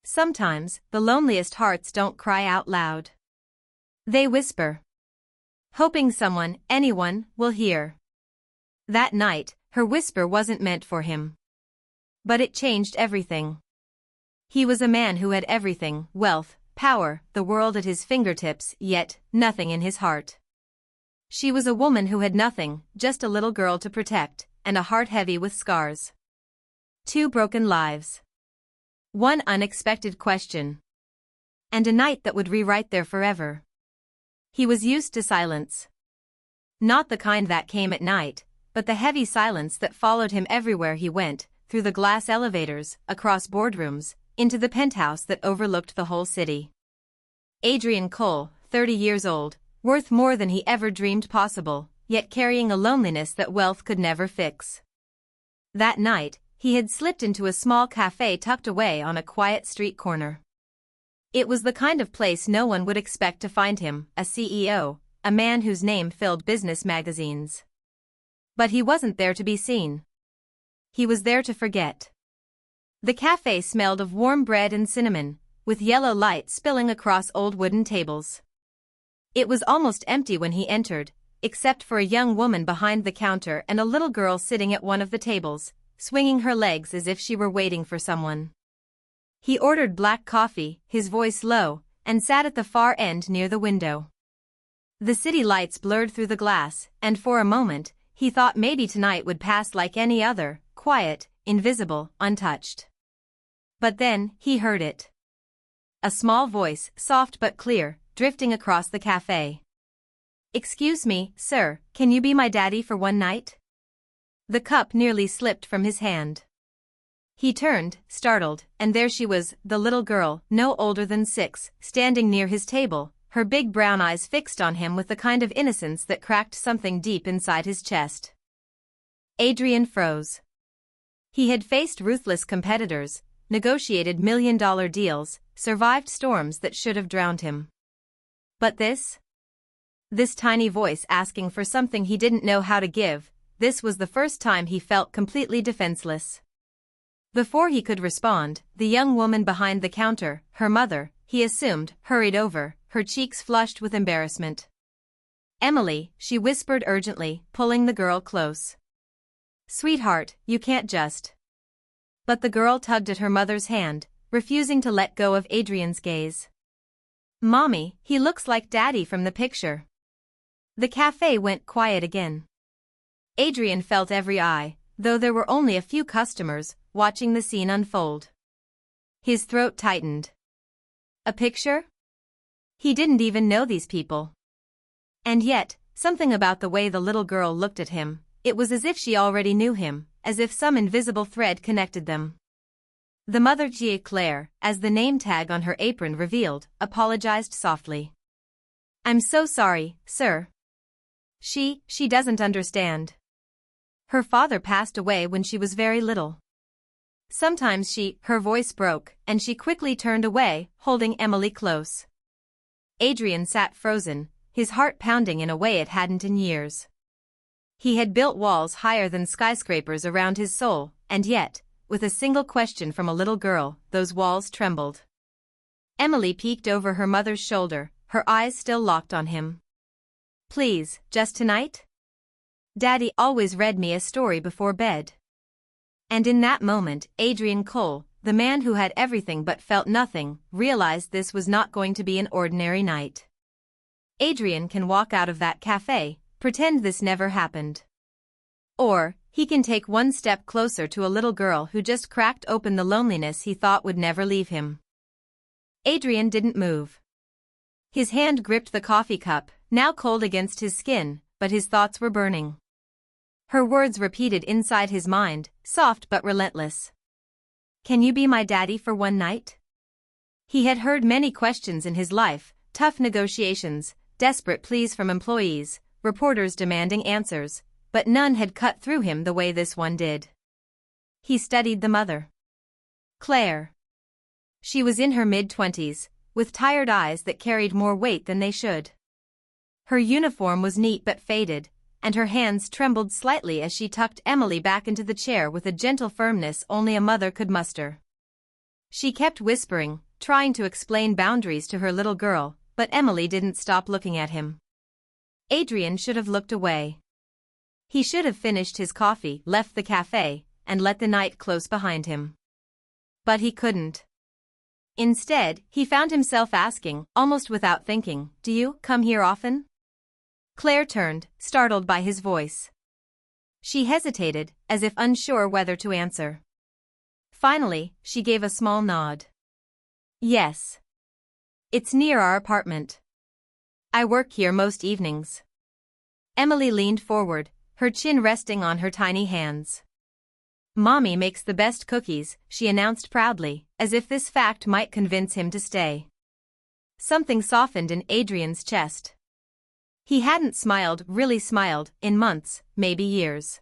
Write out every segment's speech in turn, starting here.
Sometimes, the loneliest hearts don't cry out loud. They whisper, hoping someone, anyone, will hear. That night, her whisper wasn't meant for him. But it changed everything. He was a man who had everything, wealth, power, the world at his fingertips, yet, nothing in his heart. She was a woman who had nothing, just a little girl to protect, and a heart heavy with scars. 2 broken lives. 1 unexpected question. And a night that would rewrite their forever. He was used to silence. Not the kind that came at night, but the heavy silence that followed him everywhere he went, through the glass elevators, across boardrooms, into the penthouse that overlooked the whole city. Adrian Cole, 30 years old, worth more than he ever dreamed possible, yet carrying a loneliness that wealth could never fix. That night, he had slipped into a small cafe tucked away on a quiet street corner. It was the kind of place no one would expect to find him, a CEO, a man whose name filled business magazines. But he wasn't there to be seen. He was there to forget. The cafe smelled of warm bread and cinnamon, with yellow light spilling across old wooden tables. It was almost empty when he entered, except for a young woman behind the counter and a little girl sitting at one of the tables, swinging her legs as if she were waiting for someone. He ordered black coffee, his voice low, and sat at the far end near the window. The city lights blurred through the glass, and for a moment, he thought maybe tonight would pass like any other, quiet, invisible, untouched. But then, he heard it. A small voice, soft but clear, drifting across the cafe. "Excuse me, sir, can you be my daddy for one night?" The cup nearly slipped from his hand. He turned, startled, and there she was, the little girl, no older than 6, standing near his table, her big brown eyes fixed on him with the kind of innocence that cracked something deep inside his chest. Adrian froze. He had faced ruthless competitors, negotiated million-dollar deals, survived storms that should have drowned him. But this? This tiny voice asking for something he didn't know how to give, this was the first time he felt completely defenseless. Before he could respond, the young woman behind the counter, her mother, he assumed, hurried over, her cheeks flushed with embarrassment. "Emily," she whispered urgently, pulling the girl close. "Sweetheart, you can't just..." But the girl tugged at her mother's hand, refusing to let go of Adrian's gaze. "Mommy, he looks like Daddy from the picture." The cafe went quiet again. Adrian felt every eye, though there were only a few customers, watching the scene unfold. His throat tightened. A picture? He didn't even know these people. And yet, something about the way the little girl looked at him, it was as if she already knew him, as if some invisible thread connected them. The mother, Claire, as the name tag on her apron revealed, apologized softly. "I'm so sorry, sir. She doesn't understand. Her father passed away when she was very little. Sometimes her voice broke, and she quickly turned away, holding Emily close." Adrian sat frozen, his heart pounding in a way it hadn't in years. He had built walls higher than skyscrapers around his soul, and yet, with a single question from a little girl, those walls trembled. Emily peeked over her mother's shoulder, her eyes still locked on him. "Please, just tonight? Daddy always read me a story before bed." And in that moment, Adrian Cole, the man who had everything but felt nothing, realized this was not going to be an ordinary night. Adrian can walk out of that cafe, pretend this never happened. Or, he can take one step closer to a little girl who just cracked open the loneliness he thought would never leave him. Adrian didn't move. His hand gripped the coffee cup, now cold against his skin, but his thoughts were burning. Her words repeated inside his mind, soft but relentless. "Can you be my daddy for one night?" He had heard many questions in his life, tough negotiations, desperate pleas from employees, reporters demanding answers, but none had cut through him the way this one did. He studied the mother. Claire. She was in her mid-20s, with tired eyes that carried more weight than they should. Her uniform was neat but faded, and her hands trembled slightly as she tucked Emily back into the chair with a gentle firmness only a mother could muster. She kept whispering, trying to explain boundaries to her little girl, but Emily didn't stop looking at him. Adrian should have looked away. He should have finished his coffee, left the cafe, and let the night close behind him. But he couldn't. Instead, he found himself asking, almost without thinking, "Do you come here often?" Claire turned, startled by his voice. She hesitated, as if unsure whether to answer. Finally, she gave a small nod. "Yes. It's near our apartment. I work here most evenings." Emily leaned forward, her chin resting on her tiny hands. "Mommy makes the best cookies," she announced proudly, as if this fact might convince him to stay. Something softened in Adrian's chest. He hadn't really smiled, in months, maybe years.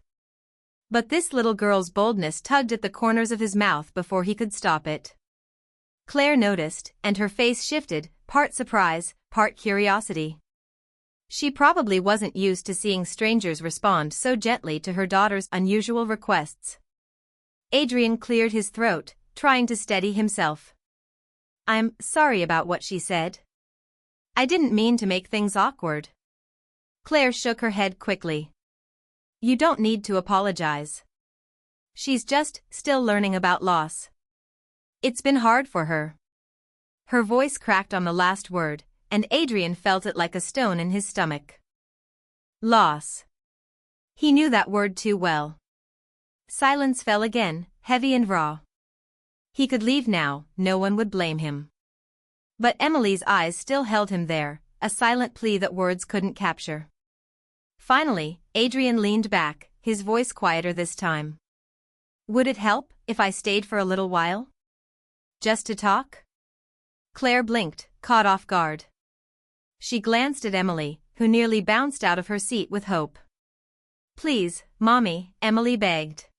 But this little girl's boldness tugged at the corners of his mouth before he could stop it. Claire noticed, and her face shifted, part surprise, part curiosity. She probably wasn't used to seeing strangers respond so gently to her daughter's unusual requests. Adrian cleared his throat, trying to steady himself. "I'm sorry about what she said. I didn't mean to make things awkward." Claire shook her head quickly. "You don't need to apologize. She's just still learning about loss. It's been hard for her." Her voice cracked on the last word, and Adrian felt it like a stone in his stomach. Loss. He knew that word too well. Silence fell again, heavy and raw. He could leave now, no one would blame him. But Emily's eyes still held him there, a silent plea that words couldn't capture. Finally, Adrian leaned back, his voice quieter this time. "Would it help if I stayed for a little while? Just to talk?" Claire blinked, caught off guard. She glanced at Emily, who nearly bounced out of her seat with hope. "Please, Mommy," Emily begged.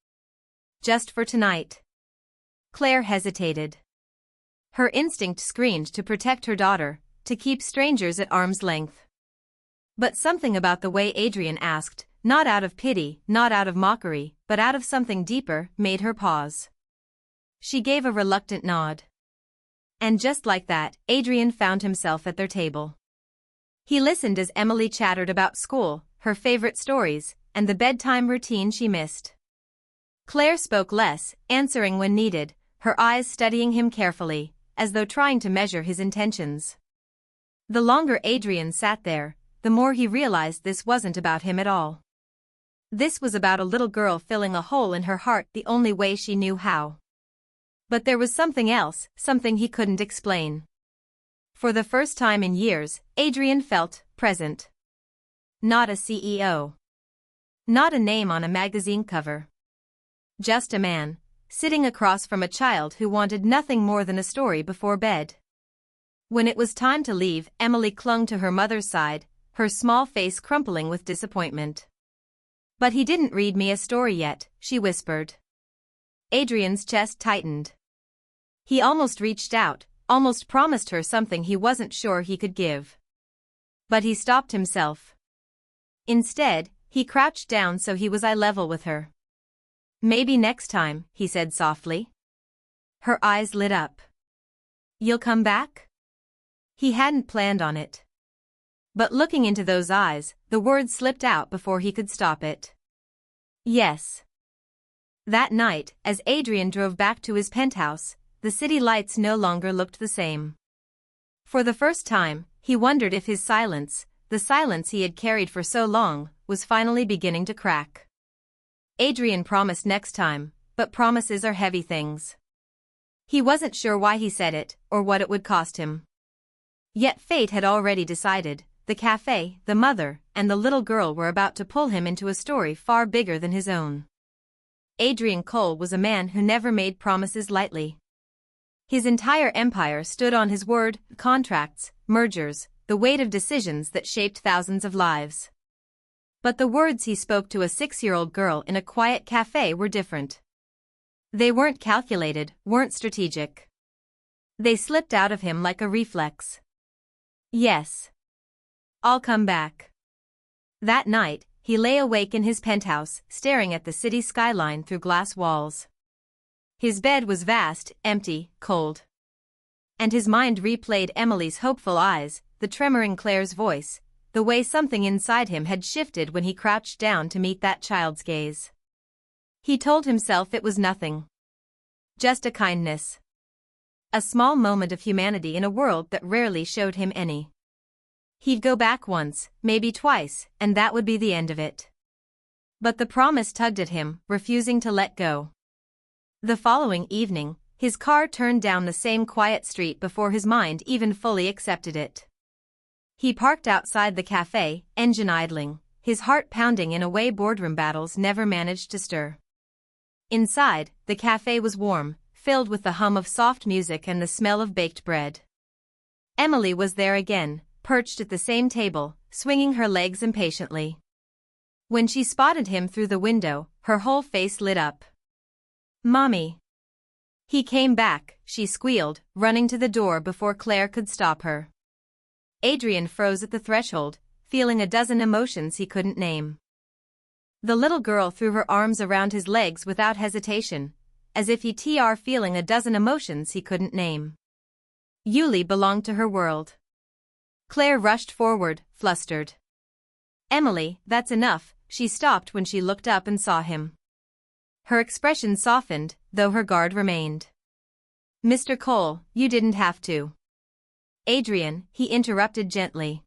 "Just for tonight." Claire hesitated. Her instinct screamed to protect her daughter, to keep strangers at arm's length. But something about the way Adrian asked, not out of pity, not out of mockery, but out of something deeper, made her pause. She gave a reluctant nod. And just like that, Adrian found himself at their table. He listened as Emily chattered about school, her favorite stories, and the bedtime routine she missed. Claire spoke less, answering when needed, her eyes studying him carefully, as though trying to measure his intentions. The longer Adrian sat there, the more he realized this wasn't about him at all. This was about a little girl filling a hole in her heart the only way she knew how. But there was something else, something he couldn't explain. For the first time in years, Adrian felt present. Not a CEO. Not a name on a magazine cover. Just a man, sitting across from a child who wanted nothing more than a story before bed. When it was time to leave, Emily clung to her mother's side, her small face crumpling with disappointment. "But he didn't read me a story yet," she whispered. Adrian's chest tightened. He almost reached out, almost promised her something he wasn't sure he could give. But he stopped himself. Instead, he crouched down so he was eye level with her. "Maybe next time," he said softly. Her eyes lit up. "You'll come back?" He hadn't planned on it. But looking into those eyes, the words slipped out before he could stop it. "Yes." That night, as Adrian drove back to his penthouse, the city lights no longer looked the same. For the first time, he wondered if his silence, the silence he had carried for so long, was finally beginning to crack. Adrian promised next time, but promises are heavy things. He wasn't sure why he said it, or what it would cost him. Yet fate had already decided. The cafe, the mother, and the little girl were about to pull him into a story far bigger than his own. Adrian Cole was a man who never made promises lightly. His entire empire stood on his word, contracts, mergers, the weight of decisions that shaped thousands of lives. But the words he spoke to a 6-year-old girl in a quiet cafe were different. They weren't calculated, weren't strategic. They slipped out of him like a reflex. "Yes. I'll come back." That night, he lay awake in his penthouse, staring at the city skyline through glass walls. His bed was vast, empty, cold. And his mind replayed Emily's hopeful eyes, the tremor in Claire's voice, the way something inside him had shifted when he crouched down to meet that child's gaze. He told himself it was nothing. Just a kindness. A small moment of humanity in a world that rarely showed him any. He'd go back once, maybe twice, and that would be the end of it. But the promise tugged at him, refusing to let go. The following evening, his car turned down the same quiet street before his mind even fully accepted it. He parked outside the cafe, engine idling, his heart pounding in a way boardroom battles never managed to stir. Inside, the cafe was warm, filled with the hum of soft music and the smell of baked bread. Emily was there again, perched at the same table, swinging her legs impatiently. When she spotted him through the window, her whole face lit up. "Mommy." "He came back," she squealed, running to the door before Claire could stop her. Adrian froze at the threshold, feeling a dozen emotions he couldn't name. The little girl threw her arms around his legs without hesitation, as if he'd feeling a dozen emotions he couldn't name. Yuli belonged to her world. Claire rushed forward, flustered. "Emily, that's enough," she stopped when she looked up and saw him. Her expression softened, though her guard remained. "Mr. Cole, you didn't have to." "Adrian," he interrupted gently.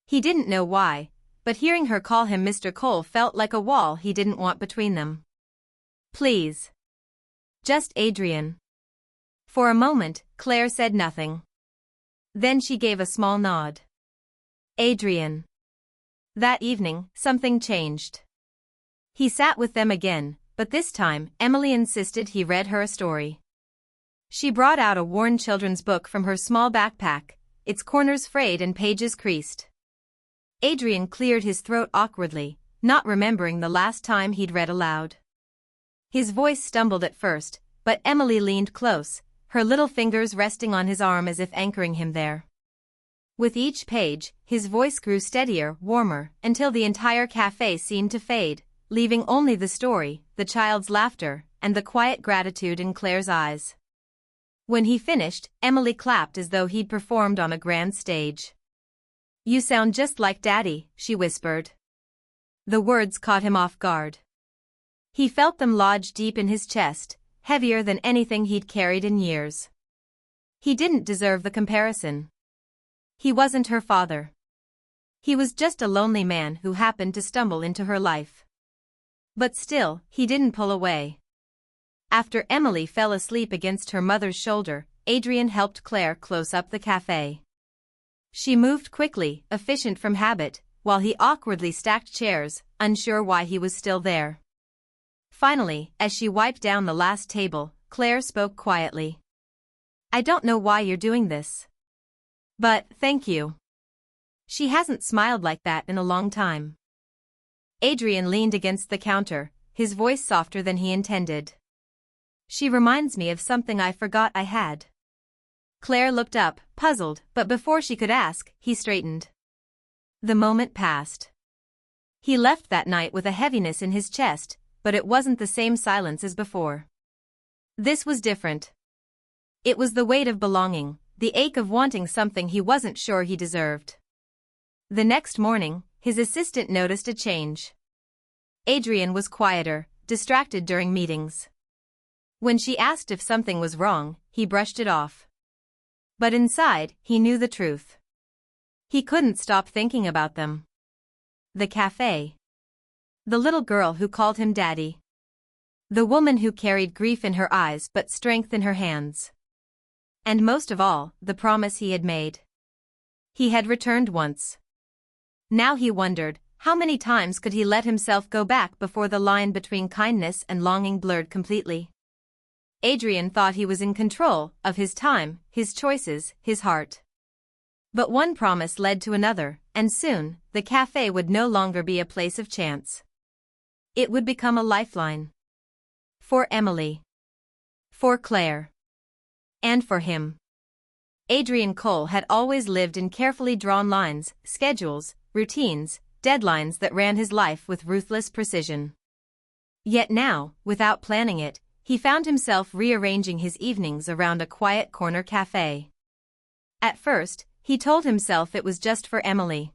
He didn't know why, but hearing her call him Mr. Cole felt like a wall he didn't want between them. "Please. Just Adrian." For a moment, Claire said nothing. Then she gave a small nod. "Adrian." That evening, something changed. He sat with them again, but this time, Emily insisted he read her a story. She brought out a worn children's book from her small backpack, its corners frayed and pages creased. Adrian cleared his throat awkwardly, not remembering the last time he'd read aloud. His voice stumbled at first, but Emily leaned close, her little fingers resting on his arm as if anchoring him there. With each page, his voice grew steadier, warmer, until the entire cafe seemed to fade, leaving only the story, the child's laughter, and the quiet gratitude in Claire's eyes. When he finished, Emily clapped as though he'd performed on a grand stage. "You sound just like Daddy," she whispered. The words caught him off guard. He felt them lodge deep in his chest, heavier than anything he'd carried in years. He didn't deserve the comparison. He wasn't her father. He was just a lonely man who happened to stumble into her life. But still, he didn't pull away. After Emily fell asleep against her mother's shoulder, Adrian helped Claire close up the cafe. She moved quickly, efficient from habit, while he awkwardly stacked chairs, unsure why he was still there. Finally, as she wiped down the last table, Claire spoke quietly. "I don't know why you're doing this. But, thank you." She hasn't smiled like that in a long time. Adrian leaned against the counter, his voice softer than he intended. "She reminds me of something I forgot I had." Claire looked up, puzzled, but before she could ask, he straightened. The moment passed. He left that night with a heaviness in his chest, but it wasn't the same silence as before. This was different. It was the weight of belonging, the ache of wanting something he wasn't sure he deserved. The next morning, his assistant noticed a change. Adrian was quieter, distracted during meetings. When she asked if something was wrong, he brushed it off. But inside, he knew the truth. He couldn't stop thinking about them. The cafe. The little girl who called him Daddy. The woman who carried grief in her eyes but strength in her hands. And most of all, the promise he had made. He had returned once. Now he wondered, how many times could he let himself go back before the line between kindness and longing blurred completely? Adrian thought he was in control of his time, his choices, his heart. But one promise led to another, and soon, the cafe would no longer be a place of chance. It would become a lifeline. For Emily. For Claire. And for him. Adrian Cole had always lived in carefully drawn lines, schedules, routines, deadlines that ran his life with ruthless precision. Yet now, without planning it, he found himself rearranging his evenings around a quiet corner cafe. At first, he told himself it was just for Emily,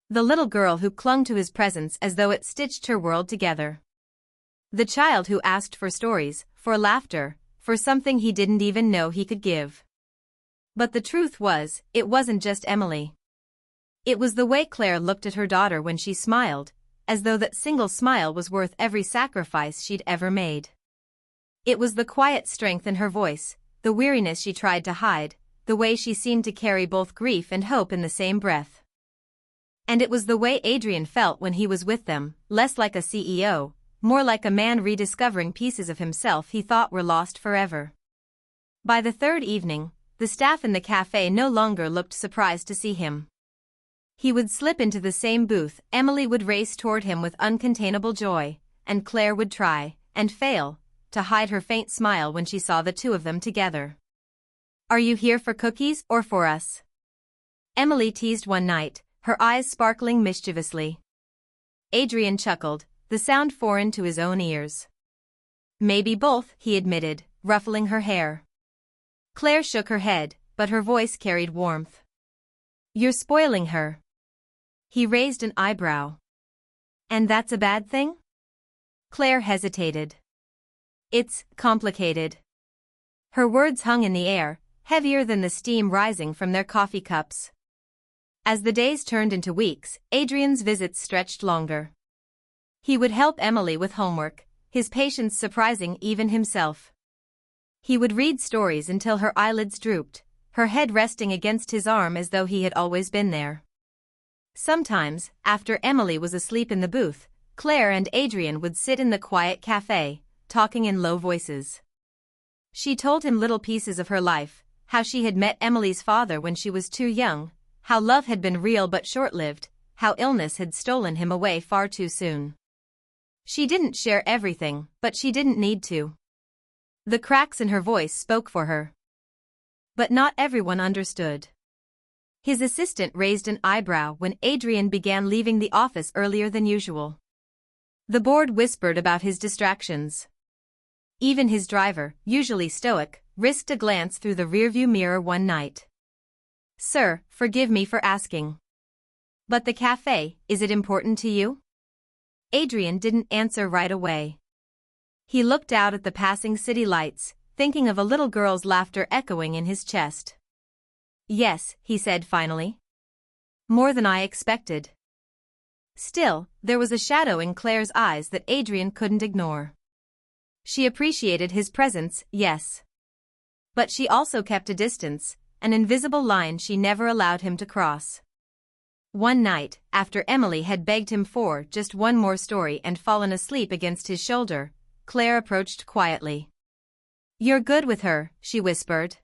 the little girl who clung to his presence as though it stitched her world together. The child who asked for stories, for laughter, for something he didn't even know he could give. But the truth was, it wasn't just Emily. It was the way Claire looked at her daughter when she smiled, as though that single smile was worth every sacrifice she'd ever made. It was the quiet strength in her voice, the weariness she tried to hide, the way she seemed to carry both grief and hope in the same breath. And it was the way Adrian felt when he was with them, less like a CEO, more like a man rediscovering pieces of himself he thought were lost forever. By the third evening, the staff in the cafe no longer looked surprised to see him. He would slip into the same booth, Emily would race toward him with uncontainable joy, and Claire would try, and fail, to hide her faint smile when she saw the two of them together. "Are you here for cookies or for us?" Emily teased one night, her eyes sparkling mischievously. Adrian chuckled, the sound foreign to his own ears. "Maybe both," he admitted, ruffling her hair. Claire shook her head, but her voice carried warmth. "You're spoiling her." He raised an eyebrow. "And that's a bad thing?" Claire hesitated. "It's complicated." Her words hung in the air, heavier than the steam rising from their coffee cups. As the days turned into weeks, Adrian's visits stretched longer. He would help Emily with homework, his patience surprising even himself. He would read stories until her eyelids drooped, her head resting against his arm as though he had always been there. Sometimes, after Emily was asleep in the booth, Claire and Adrian would sit in the quiet cafe, talking in low voices. She told him little pieces of her life, how she had met Emily's father when she was too young, how love had been real but short-lived, how illness had stolen him away far too soon. She didn't share everything, but she didn't need to. The cracks in her voice spoke for her. But not everyone understood. His assistant raised an eyebrow when Adrian began leaving the office earlier than usual. The board whispered about his distractions. Even his driver, usually stoic, risked a glance through the rearview mirror one night. "Sir, forgive me for asking. But the cafe, is it important to you?" Adrian didn't answer right away. He looked out at the passing city lights, thinking of a little girl's laughter echoing in his chest. "Yes," he said finally. "More than I expected." Still, there was a shadow in Claire's eyes that Adrian couldn't ignore. She appreciated his presence, yes. But she also kept a distance, an invisible line she never allowed him to cross. One night, after Emily had begged him for just one more story and fallen asleep against his shoulder, Claire approached quietly. "You're good with her," she whispered.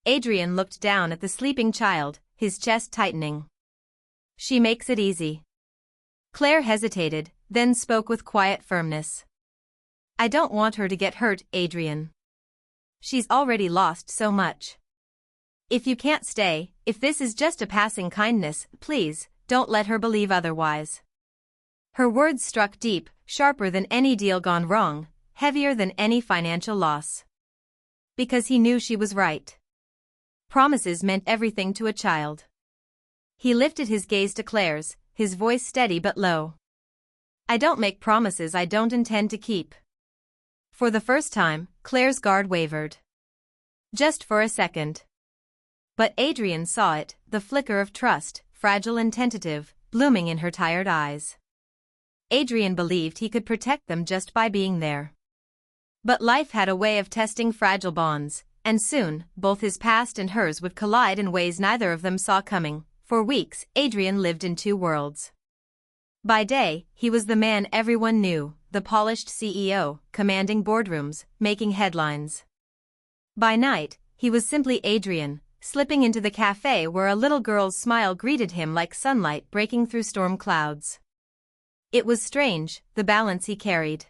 Adrian looked down at the sleeping child, his chest tightening. "She makes it easy." Claire hesitated, then spoke with quiet firmness. "I don't want her to get hurt, Adrian. She's already lost so much. If you can't stay, if this is just a passing kindness, please, don't let her believe otherwise." Her words struck deep, sharper than any deal gone wrong, heavier than any financial loss. Because he knew she was right. Promises meant everything to a child. He lifted his gaze to Claire's, his voice steady but low. "I don't make promises I don't intend to keep." For the first time, Claire's guard wavered. Just for a second. But Adrian saw it, the flicker of trust, fragile and tentative, blooming in her tired eyes. Adrian believed he could protect them just by being there. But life had a way of testing fragile bonds, and soon, both his past and hers would collide in ways neither of them saw coming. For weeks, Adrian lived in two worlds. By day, he was the man everyone knew, the polished CEO, commanding boardrooms, making headlines. By night, he was simply Adrian, slipping into the cafe where a little girl's smile greeted him like sunlight breaking through storm clouds. It was strange, the balance he carried.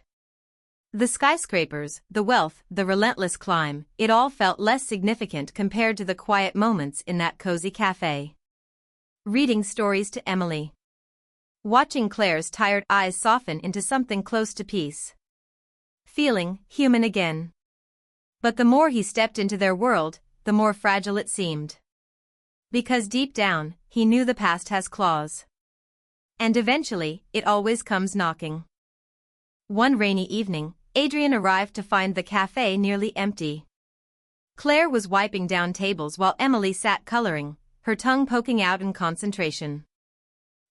The skyscrapers, the wealth, the relentless climb, it all felt less significant compared to the quiet moments in that cozy cafe. Reading stories to Emily. Watching Claire's tired eyes soften into something close to peace. feeling human again. But the more he stepped into their world, the more fragile it seemed. Because deep down, he knew the past has claws. And eventually, it always comes knocking. One rainy evening, Adrian arrived to find the cafe nearly empty. Claire was wiping down tables while Emily sat coloring, her tongue poking out in concentration.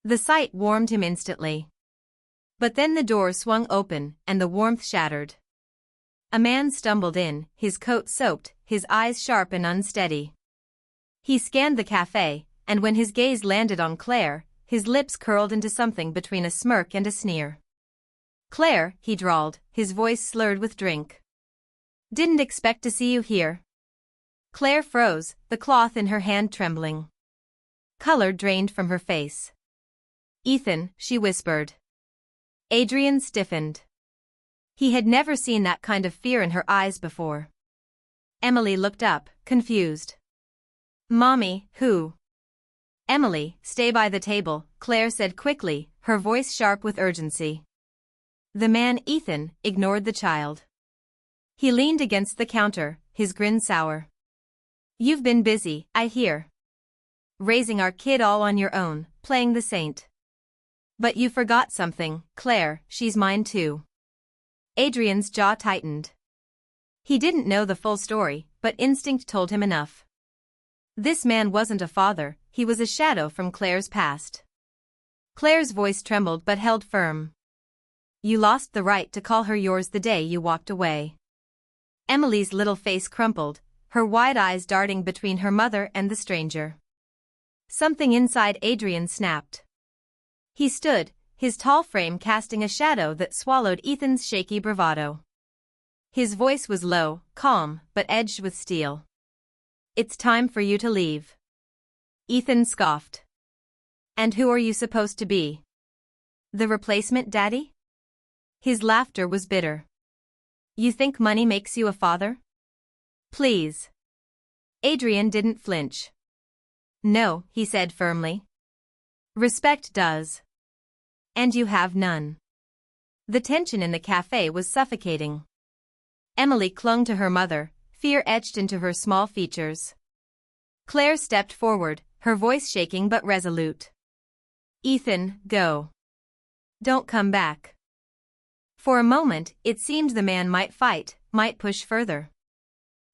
The sight warmed him instantly. But then the door swung open, and the warmth shattered. A man stumbled in, his coat soaked, his eyes sharp and unsteady. He scanned the cafe, and when his gaze landed on Claire, his lips curled into something between a smirk and a sneer. "Claire," he drawled, his voice slurred with drink. "Didn't expect to see you here." Claire froze, the cloth in her hand trembling. Color drained from her face. "Ethan," she whispered. Adrian stiffened. He had never seen that kind of fear in her eyes before. Emily looked up, confused. "Mommy, who?" "Emily, stay by the table," Claire said quickly, her voice sharp with urgency. The man, Ethan, ignored the child. He leaned against the counter, his grin sour. "You've been busy, I hear. Raising our kid all on your own, playing the saint. But you forgot something, Claire, she's mine too." Adrian's jaw tightened. He didn't know the full story, but instinct told him enough. This man wasn't a father, he was a shadow from Claire's past. Claire's voice trembled but held firm. "You lost the right to call her yours the day you walked away." Emily's little face crumpled, her wide eyes darting between her mother and the stranger. Something inside Adrian snapped. He stood, his tall frame casting a shadow that swallowed Ethan's shaky bravado. His voice was low, calm, but edged with steel. "It's time for you to leave." Ethan scoffed. "And who are you supposed to be? The replacement daddy?" His laughter was bitter. "You think money makes you a father? Please." Adrian didn't flinch. "No," he said firmly. "Respect does. And you have none." The tension in the cafe was suffocating. Emily clung to her mother, fear etched into her small features. Claire stepped forward, her voice shaking but resolute. "Ethan, go. Don't come back." For a moment, it seemed the man might fight, might push further.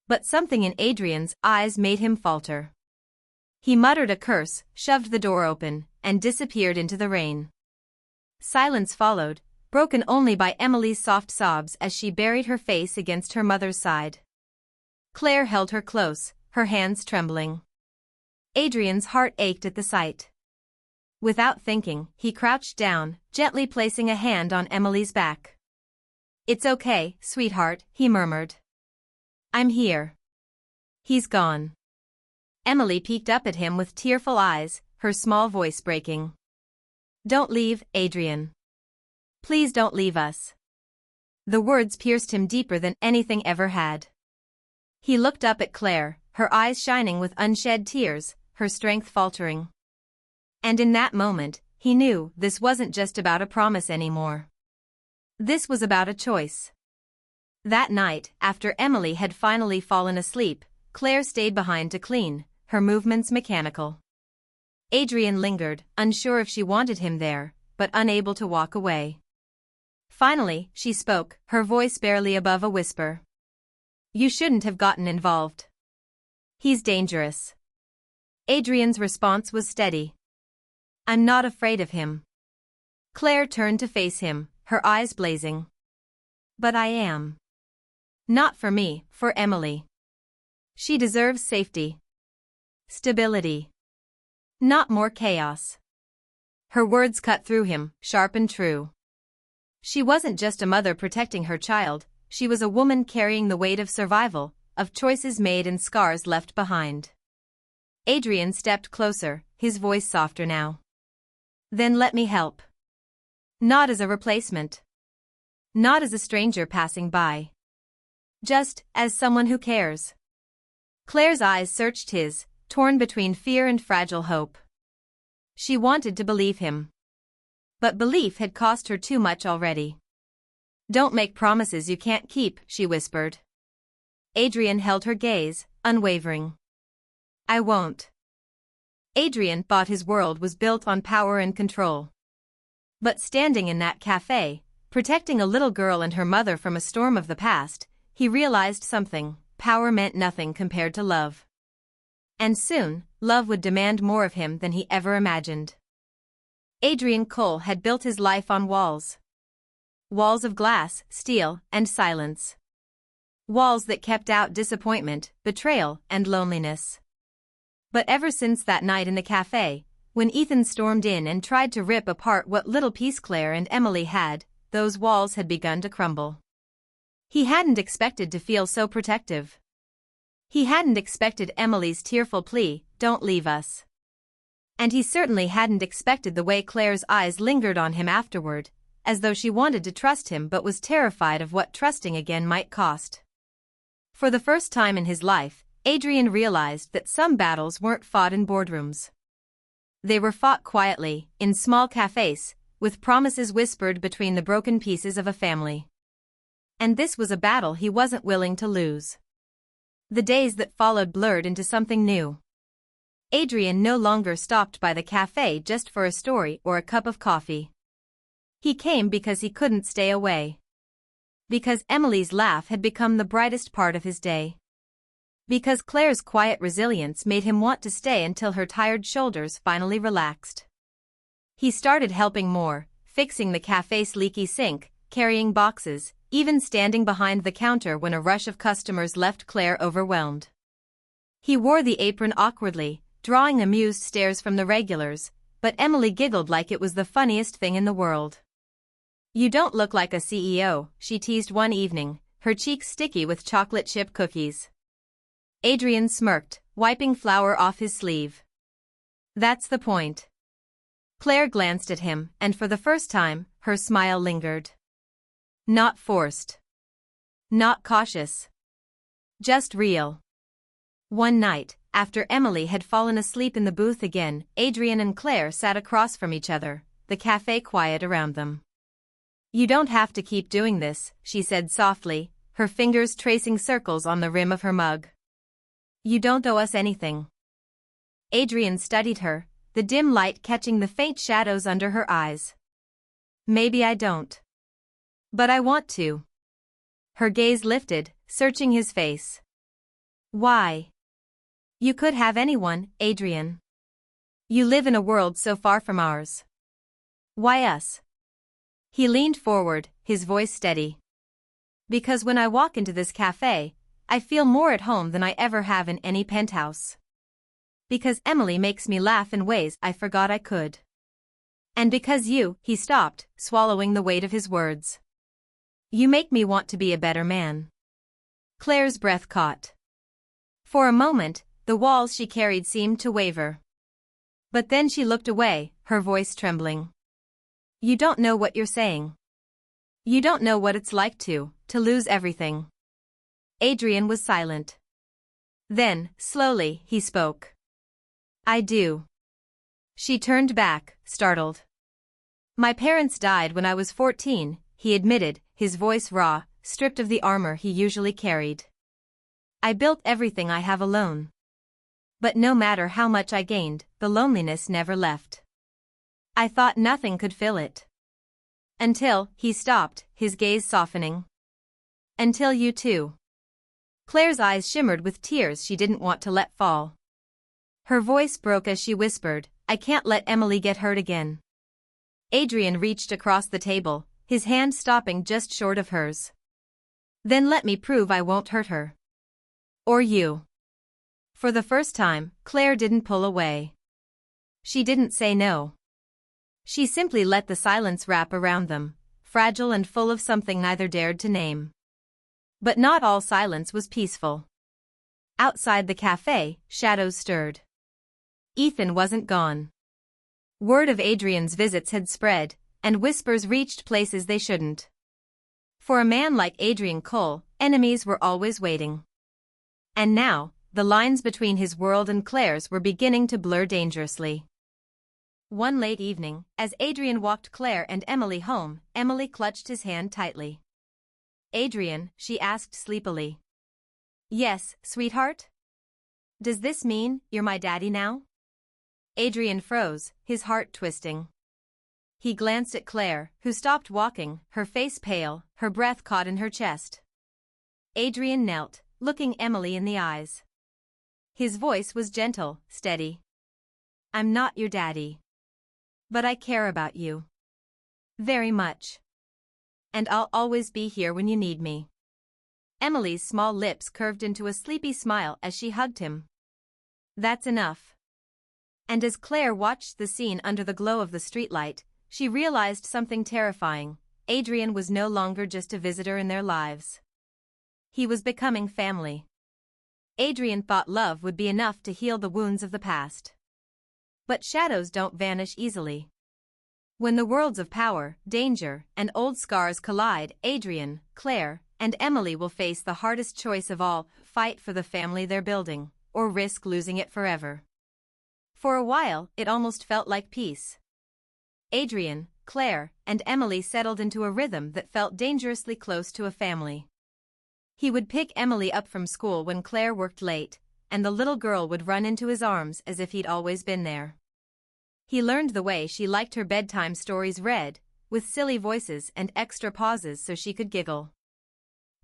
But something in Adrian's eyes made him falter. He muttered a curse, shoved the door open, and disappeared into the rain. Silence followed, broken only by Emily's soft sobs as she buried her face against her mother's side. Claire held her close, her hands trembling. Adrian's heart ached at the sight. Without thinking, he crouched down, gently placing a hand on Emily's back. "It's okay, sweetheart," he murmured. "I'm here." "He's gone." Emily peeked up at him with tearful eyes, her small voice breaking. "Don't leave, Adrian. Please don't leave us." The words pierced him deeper than anything ever had. He looked up at Claire, her eyes shining with unshed tears, her strength faltering. And in that moment, he knew this wasn't just about a promise anymore. This was about a choice. That night, after Emily had finally fallen asleep, Claire stayed behind to clean, her movements mechanical. Adrian lingered, unsure if she wanted him there, but unable to walk away. Finally, she spoke, her voice barely above a whisper. "You shouldn't have gotten involved. He's dangerous." Adrian's response was steady. "I'm not afraid of him." Claire turned to face him, her eyes blazing. "But I am. Not for me, for Emily. She deserves safety. Stability. Not more chaos." Her words cut through him, sharp and true. She wasn't just a mother protecting her child, she was a woman carrying the weight of survival, of choices made and scars left behind. Adrian stepped closer, his voice softer now. "Then let me help. Not as a replacement. Not as a stranger passing by. Just as someone who cares." Claire's eyes searched his, torn between fear and fragile hope. She wanted to believe him. But belief had cost her too much already. Don't make promises you can't keep, she whispered. Adrian held her gaze, unwavering. I won't. Adrian thought his world was built on power and control. But standing in that cafe, protecting a little girl and her mother from a storm of the past, he realized something: power meant nothing compared to love. And soon, love would demand more of him than he ever imagined. Adrian Cole had built his life on walls. Walls of glass, steel, and silence. Walls that kept out disappointment, betrayal, and loneliness. But ever since that night in the cafe, when Ethan stormed in and tried to rip apart what little peace Claire and Emily had, those walls had begun to crumble. He hadn't expected to feel so protective. He hadn't expected Emily's tearful plea, "Don't leave us." And he certainly hadn't expected the way Claire's eyes lingered on him afterward, as though she wanted to trust him but was terrified of what trusting again might cost. For the first time in his life, Adrian realized that some battles weren't fought in boardrooms. They were fought quietly, in small cafes, with promises whispered between the broken pieces of a family. And this was a battle he wasn't willing to lose. The days that followed blurred into something new. Adrian no longer stopped by the cafe just for a story or a cup of coffee. He came because he couldn't stay away. Because Emily's laugh had become the brightest part of his day. Because Claire's quiet resilience made him want to stay until her tired shoulders finally relaxed. He started helping more, fixing the cafe's leaky sink, carrying boxes, even standing behind the counter when a rush of customers left Claire overwhelmed. He wore the apron awkwardly, drawing amused stares from the regulars, but Emily giggled like it was the funniest thing in the world. "You don't look like a CEO," she teased one evening, her cheeks sticky with chocolate chip cookies. Adrian smirked, wiping flour off his sleeve. "That's the point." Claire glanced at him, and for the first time, her smile lingered. Not forced. Not cautious. Just real. One night, after Emily had fallen asleep in the booth again, Adrian and Claire sat across from each other, the cafe quiet around them. "You don't have to keep doing this," she said softly, her fingers tracing circles on the rim of her mug. "You don't owe us anything." Adrian studied her, the dim light catching the faint shadows under her eyes. "Maybe I don't. But I want to." Her gaze lifted, searching his face. "Why?" "You could have anyone, Adrian. You live in a world so far from ours. Why us?" He leaned forward, his voice steady. "Because when I walk into this cafe, I feel more at home than I ever have in any penthouse. Because Emily makes me laugh in ways I forgot I could. And because you," he stopped, swallowing the weight of his words. "You make me want to be a better man." Claire's breath caught. For a moment, the walls she carried seemed to waver. But then she looked away, her voice trembling. "You don't know what you're saying. You don't know what it's like to lose everything." Adrian was silent. Then, slowly, he spoke. "I do." She turned back, startled. "My parents died when I was 14, he admitted, his voice raw, stripped of the armor he usually carried. "I built everything I have alone. But no matter how much I gained, the loneliness never left. I thought nothing could fill it. Until," he stopped, his gaze softening. "Until you too." Claire's eyes shimmered with tears she didn't want to let fall. Her voice broke as she whispered, "I can't let Emily get hurt again." Adrian reached across the table, his hand stopping just short of hers. "Then let me prove I won't hurt her. Or you." For the first time, Claire didn't pull away. She didn't say no. She simply let the silence wrap around them, fragile and full of something neither dared to name. But not all silence was peaceful. Outside the cafe, shadows stirred. Ethan wasn't gone. Word of Adrian's visits had spread, and whispers reached places they shouldn't. For a man like Adrian Cole, enemies were always waiting. And now, the lines between his world and Claire's were beginning to blur dangerously. One late evening, as Adrian walked Claire and Emily home, Emily clutched his hand tightly. Adrian?" she asked sleepily. "Yes, sweetheart? Does this mean you're my daddy now?" Adrian froze, his heart twisting. He glanced at Claire, who stopped walking, her face pale, her breath caught in her chest. Adrian knelt, looking Emily in the eyes. His voice was gentle, steady. "I'm not your daddy. But I care about you. Very much. And I'll always be here when you need me." Emily's small lips curved into a sleepy smile as she hugged him. "That's enough." And as Claire watched the scene under the glow of the streetlight, she realized something terrifying. Adrian was no longer just a visitor in their lives. He was becoming family. Adrian thought love would be enough to heal the wounds of the past. But shadows don't vanish easily. When the worlds of power, danger, and old scars collide, Adrian, Claire, and Emily will face the hardest choice of all: fight for the family they're building, or risk losing it forever. For a while, it almost felt like peace. Adrian, Claire, and Emily settled into a rhythm that felt dangerously close to a family. He would pick Emily up from school when Claire worked late, and the little girl would run into his arms as if he'd always been there. He learned the way she liked her bedtime stories read, with silly voices and extra pauses so she could giggle.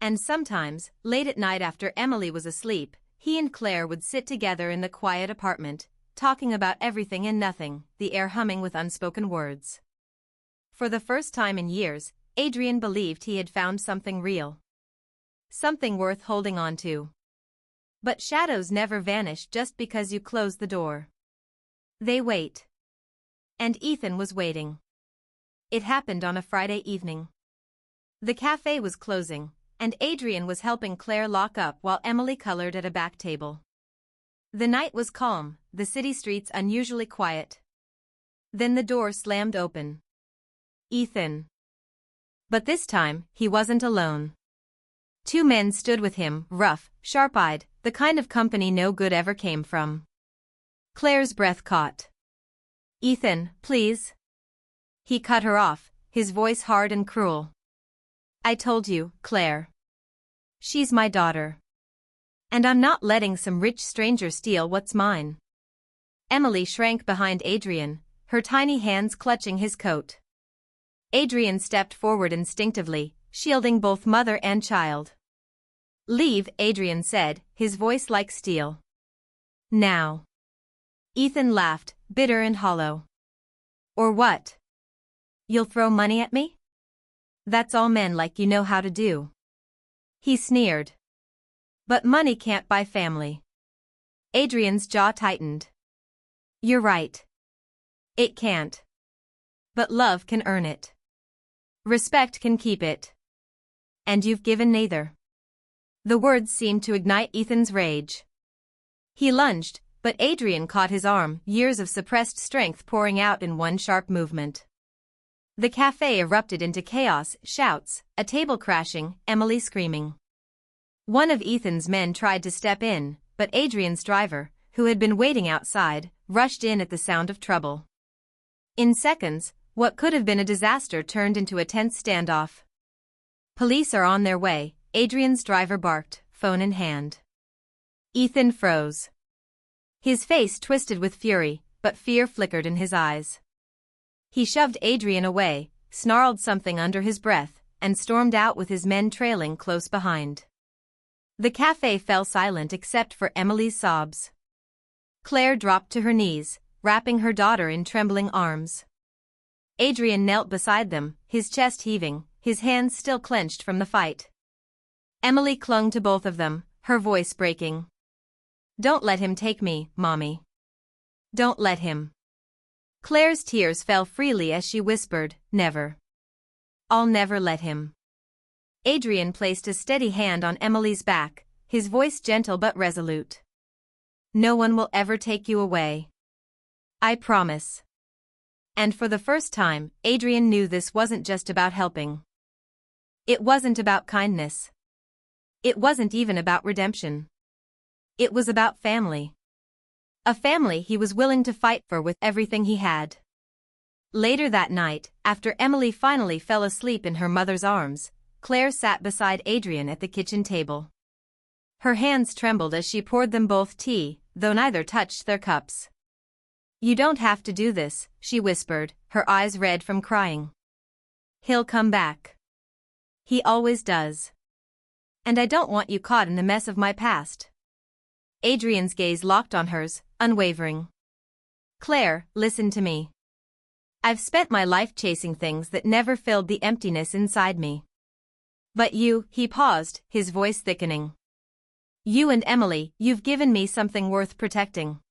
And sometimes, late at night after Emily was asleep, he and Claire would sit together in the quiet apartment, talking about everything and nothing, the air humming with unspoken words. For the first time in years, Adrian believed he had found something real. Something worth holding on to. But shadows never vanish just because you close the door. They wait. And Ethan was waiting. It happened on a Friday evening. The cafe was closing, and Adrian was helping Claire lock up while Emily colored at a back table. The night was calm, the city streets unusually quiet. Then the door slammed open. Ethan. But this time, he wasn't alone. Two men stood with him, rough, sharp-eyed, the kind of company no good ever came from. Claire's breath caught. "Ethan, please." He cut her off, his voice hard and cruel. "I told you, Claire. She's my daughter. And I'm not letting some rich stranger steal what's mine." Emily shrank behind Adrian, her tiny hands clutching his coat. Adrian stepped forward instinctively, shielding both mother and child. "Leave," Adrian said, his voice like steel. "Now." Ethan laughed, bitter and hollow. "Or what? You'll throw money at me? That's all men like you know how to do." He sneered. "But money can't buy family." Adrian's jaw tightened. "You're right. It can't. But love can earn it. Respect can keep it. And you've given neither." The words seemed to ignite Ethan's rage. He lunged, but Adrian caught his arm, years of suppressed strength pouring out in one sharp movement. The cafe erupted into chaos, shouts, a table crashing, Emily screaming. One of Ethan's men tried to step in, but Adrian's driver, who had been waiting outside, rushed in at the sound of trouble. In seconds, what could have been a disaster turned into a tense standoff. "Police are on their way," Adrian's driver barked, phone in hand. Ethan froze. His face twisted with fury, but fear flickered in his eyes. He shoved Adrian away, snarled something under his breath, and stormed out with his men trailing close behind. The cafe fell silent except for Emily's sobs. Claire dropped to her knees, wrapping her daughter in trembling arms. Adrian knelt beside them, his chest heaving, his hands still clenched from the fight. Emily clung to both of them, her voice breaking. "Don't let him take me, Mommy. Don't let him." Claire's tears fell freely as she whispered, "Never. I'll never let him." Adrian placed a steady hand on Emily's back, his voice gentle but resolute. "No one will ever take you away. I promise." And for the first time, Adrian knew this wasn't just about helping. It wasn't about kindness. It wasn't even about redemption. It was about family. A family he was willing to fight for with everything he had. Later that night, after Emily finally fell asleep in her mother's arms, Claire sat beside Adrian at the kitchen table. Her hands trembled as she poured them both tea, though neither touched their cups. "You don't have to do this," she whispered, her eyes red from crying. "He'll come back. He always does. And I don't want you caught in the mess of my past." Adrian's gaze locked on hers, unwavering. "Claire, listen to me. I've spent my life chasing things that never filled the emptiness inside me. But you," he paused, his voice thickening. "You and Emily, you've given me something worth protecting.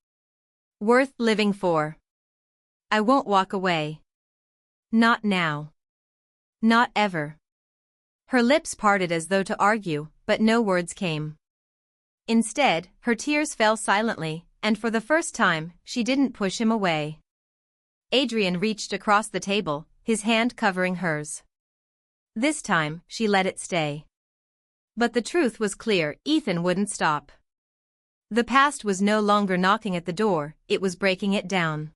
Worth living for. I won't walk away. Not now. Not ever." Her lips parted as though to argue, but no words came. Instead, her tears fell silently, and for the first time, she didn't push him away. Adrian reached across the table, his hand covering hers. This time, she let it stay. But the truth was clear, Ethan wouldn't stop. The past was no longer knocking at the door, it was breaking it down.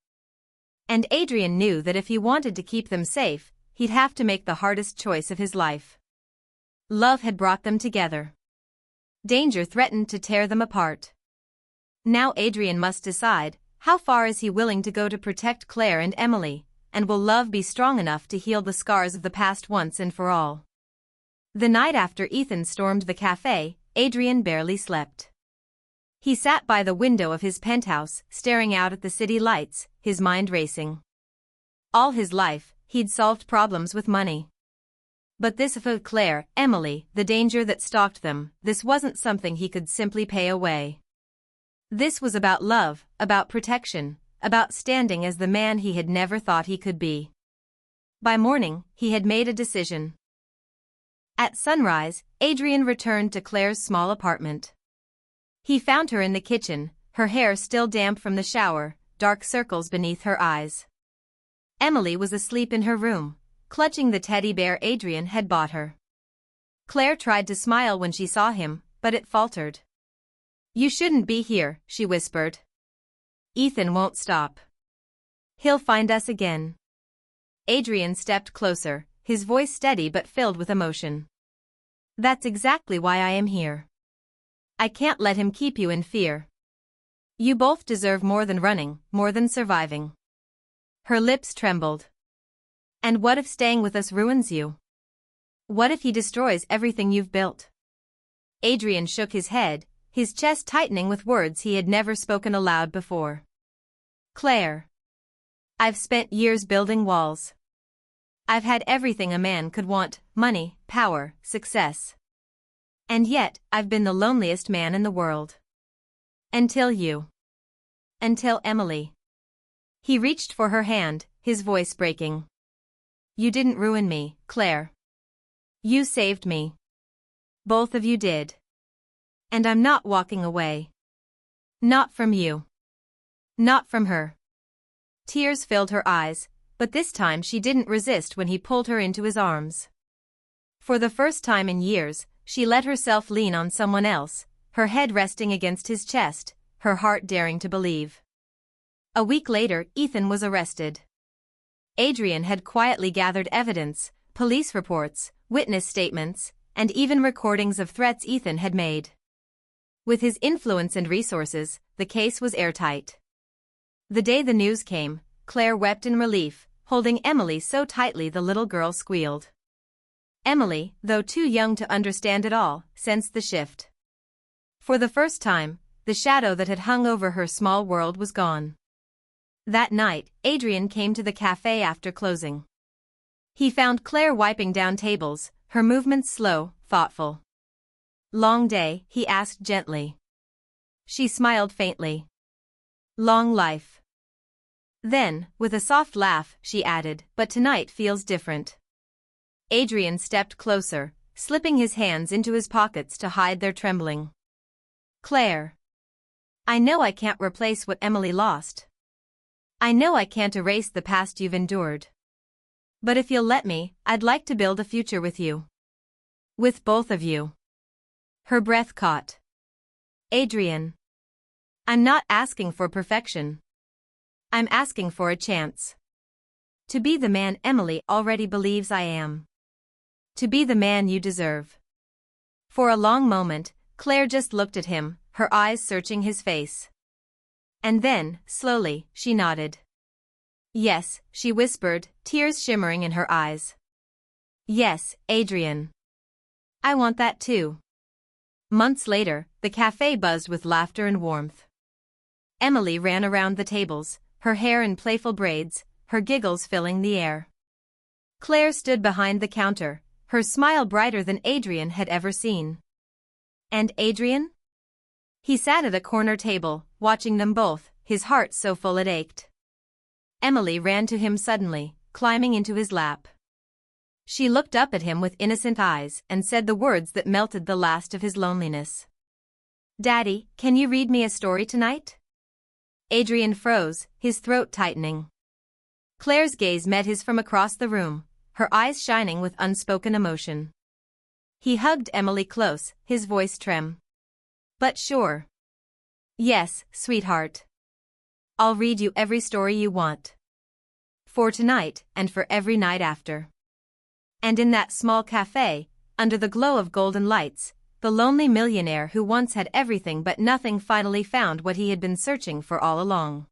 And Adrian knew that if he wanted to keep them safe, he'd have to make the hardest choice of his life. Love had brought them together. Danger threatened to tear them apart. Now Adrian must decide, how far is he willing to go to protect Claire and Emily, and will love be strong enough to heal the scars of the past once and for all? The night after Ethan stormed the cafe, Adrian barely slept. He sat by the window of his penthouse, staring out at the city lights, his mind racing. All his life, he'd solved problems with money. But this of Claire, Emily, the danger that stalked them, this wasn't something he could simply pay away. This was about love, about protection, about standing as the man he had never thought he could be. By morning, he had made a decision. At sunrise, Adrian returned to Claire's small apartment. He found her in the kitchen, her hair still damp from the shower, dark circles beneath her eyes. Emily was asleep in her room, clutching the teddy bear Adrian had bought her. Claire tried to smile when she saw him, but it faltered. "You shouldn't be here," she whispered. "Ethan won't stop. He'll find us again." Adrian stepped closer, his voice steady but filled with emotion. "That's exactly why I am here. I can't let him keep you in fear. You both deserve more than running, more than surviving." Her lips trembled. "And what if staying with us ruins you? What if he destroys everything you've built?" Adrian shook his head, his chest tightening with words he had never spoken aloud before. "Claire. I've spent years building walls. I've had everything a man could want, money, power, success. And yet, I've been the loneliest man in the world. Until you. Until Emily." He reached for her hand, his voice breaking. "You didn't ruin me, Claire. You saved me. Both of you did. And I'm not walking away. Not from you. Not from her." Tears filled her eyes, but this time she didn't resist when he pulled her into his arms. For the first time in years, she let herself lean on someone else, her head resting against his chest, her heart daring to believe. A week later, Ethan was arrested. Adrian had quietly gathered evidence, police reports, witness statements, and even recordings of threats Ethan had made. With his influence and resources, the case was airtight. The day the news came, Claire wept in relief, holding Emily so tightly the little girl squealed. Emily, though too young to understand it all, sensed the shift. For the first time, the shadow that had hung over her small world was gone. That night, Adrian came to the cafe after closing. He found Claire wiping down tables, her movements slow, thoughtful. "Long day?" he asked gently. She smiled faintly. "Long life." Then, with a soft laugh, she added, "But tonight feels different." Adrian stepped closer, slipping his hands into his pockets to hide their trembling. "Claire. I know I can't replace what Emily lost. I know I can't erase the past you've endured. But if you'll let me, I'd like to build a future with you. With both of you." Her breath caught. "Adrian. I'm not asking for perfection. I'm asking for a chance. To be the man Emily already believes I am." To be the man you deserve. For a long moment, Claire just looked at him, her eyes searching his face. And then, slowly, she nodded. Yes, she whispered, tears shimmering in her eyes. Yes, Adrian. I want that too. Months later, the cafe buzzed with laughter and warmth. Emily ran around the tables, her hair in playful braids, her giggles filling the air. Claire stood behind the counter, her smile brighter than Adrian had ever seen. And Adrian? He sat at a corner table, watching them both, his heart so full it ached. Emily ran to him suddenly, climbing into his lap. She looked up at him with innocent eyes and said the words that melted the last of his loneliness. Daddy, can you read me a story tonight? Adrian froze, his throat tightening. Claire's gaze met his from across the room, her eyes shining with unspoken emotion. He hugged Emily close, his voice trem. But sure. Yes, sweetheart. I'll read you every story you want. For tonight and for every night after. And in that small cafe, under the glow of golden lights, the lonely millionaire who once had everything but nothing finally found what he had been searching for all along.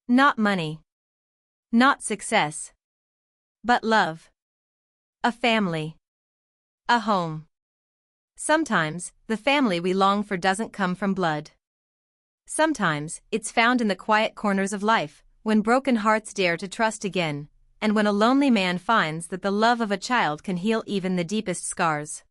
Not money. Not success. But love. A family. A home. Sometimes, the family we long for doesn't come from blood. Sometimes, it's found in the quiet corners of life, when broken hearts dare to trust again, and when a lonely man finds that the love of a child can heal even the deepest scars.